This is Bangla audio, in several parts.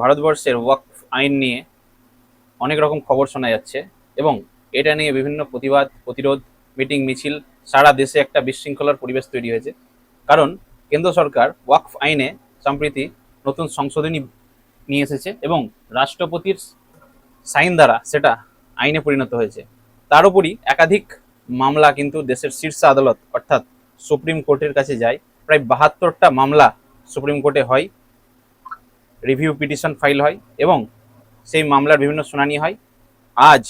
ভারতবর্ষের ওয়াকফ আইন নিয়ে অনেক রকম খবর শোনা যাচ্ছে এবং এটা নিয়ে বিভিন্ন প্রতিবাদ প্রতিরোধ মিটিং মিছিল সারা দেশে একটা বিশৃঙ্খলার পরিবেশ তৈরি হয়েছে। কারণ কেন্দ্র সরকার ওয়াকফ আইনে সম্প্রতি নতুন সংশোধনী নিয়ে এসেছে এবং রাষ্ট্রপতির সাইন দ্বারা সেটা আইনে পরিণত হয়েছে। তার উপরই একাধিক মামলা কিন্তু দেশের শীর্ষ আদালত অর্থাৎ সুপ্রিম কোর্টের কাছে যায়। প্রায় 72টা মামলা সুপ্রিম কোর্টে হয়, রিভিউ পিটিশন ফাইল হয় এবং সেই মামলার বিভিন্ন শুনানি হয়। আজ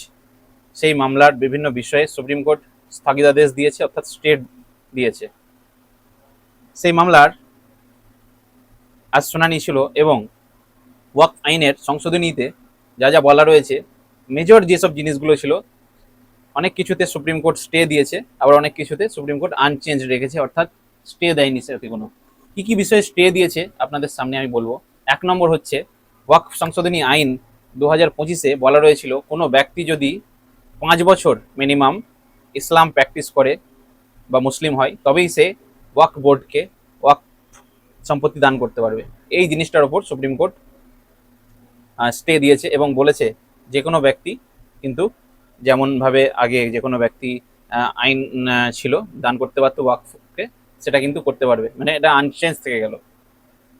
সেই মামলার বিভিন্ন বিষয়ে সুপ্রিম কোর্ট স্থগিতাদেশ দিয়েছে, অর্থাৎ স্টে দিয়েছে। সেই মামলার আজ শুনানি ছিল এবং ওয়াকফ আইনের সংশোধনীতে যা যা বলা রয়েছে, মেজর যেসব জিনিসগুলো ছিল অনেক কিছুতে সুপ্রিম কোর্ট স্টে দিয়েছে, আবার অনেক কিছুতে সুপ্রিম কোর্ট আনচেঞ্জ রেখেছে, অর্থাৎ স্টে দেয়নি সেরকম কোনো। কি কি বিষয়ে স্টে দিয়েছে আপনাদের সামনে আমি বলবো। 1 নম্বর হচ্ছে ওয়াকফ সংশোধনী আইন 2025-এ বলা রয়েছিল কোনো ব্যক্তি যদি 5 বছর মিনিমাম ইসলাম প্র্যাকটিস করে বা মুসলিম হয় তবেই সে ওয়াকফ বোর্ডকে ওয়াকফ সম্পত্তি দান করতে পারবে। এই জিনিসটার উপর সুপ্রিম কোর্ট স্টে দিয়েছে এবং বলেছে যে কোনো ব্যক্তি কিন্তু যেমনভাবে আগে যে কোনো ব্যক্তি আইন ছিল দান করতে পারতো ওয়াকফকে, সেটা কিন্তু করতে পারবে, মানে এটা আনচেঞ্জ থেকে গেল।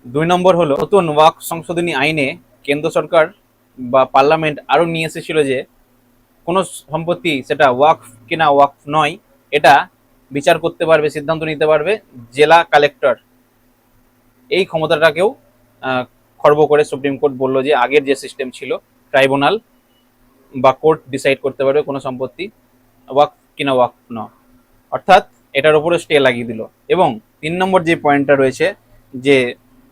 2 নম্বর হলো নতুন ওয়াকফ সংশোধনী আইনে কেন্দ্র সরকার বা পার্লামেন্ট আরও নিয়ে এসেছিল যে কোনো সম্পত্তি সেটা ওয়াকফ কিনা ওয়াকফ নয় এটা বিচার করতে পারবে, সিদ্ধান্ত নিতে পারবে জেলা কালেক্টর। এই ক্ষমতাটাকেও খর্ব করে সুপ্রিম কোর্ট বলল যে আগের যে সিস্টেম ছিল ট্রাইব্যুনাল বা কোর্ট ডিসাইড করতে পারবে কোনো সম্পত্তি ওয়াকফ কিনা ওয়াকফ ন, অর্থাৎ এটার উপরে স্টে লাগিয়ে দিল। এবং 3 নম্বর যে পয়েন্টটা রয়েছে যে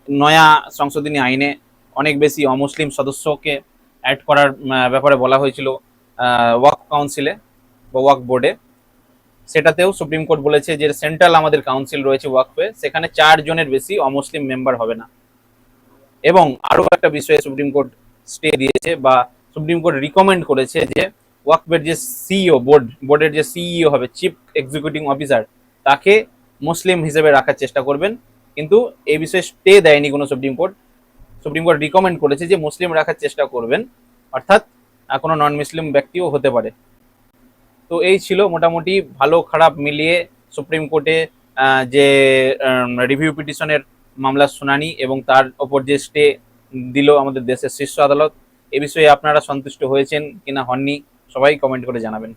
নয়া সংশোধনী আইনে অনেক বেশি অমুসলিম সদস্যকে অ্যাড করার ব্যাপারে বলা হয়েছিল ওয়াকফ কাউন্সিলে বা ওয়াকফ বোর্ডে, সেটাতেও সুপ্রিম কোর্ট বলেছে যে সেন্ট্রাল আমাদের কাউন্সিল রয়েছে ওয়াকফে, সেখানে 4 জনের বেশি অমুসলিম মেম্বার হবে না। এবং আরও একটা বিষয়ে সুপ্রিম কোর্ট স্টে দিয়েছে বা সুপ্রিম কোর্ট রিকমেন্ড করেছে যে ওয়াকফের যে সিইও বোর্ডের যে সিইও হবে, চিফ এক্সিকিউটিভ অফিসার, তাকে মুসলিম হিসেবে রাখার চেষ্টা করবেন। কিন্তু এই বিষয়ে স্টে দেয়নি কোনো supreme court. Supreme court recommend করেছে যে মুসলিম রাখার চেষ্টা করবেন, অর্থাৎ কোনো নন মুসলিম ব্যক্তিও হতে পারে। তো এই ছিল মোটামুটি ভালো খারাপ মিলিয়ে সুপ্রিম কোর্টে যে রিভিউ পিটিশনের মামলার শুনানি এবং তার ওপর যে স্টে দিল আমাদের দেশের শীর্ষ আদালত, এ বিষয়ে আপনারা সন্তুষ্ট হয়েছেন কিনা হননি সবাই কমেন্ট করে জানাবেন।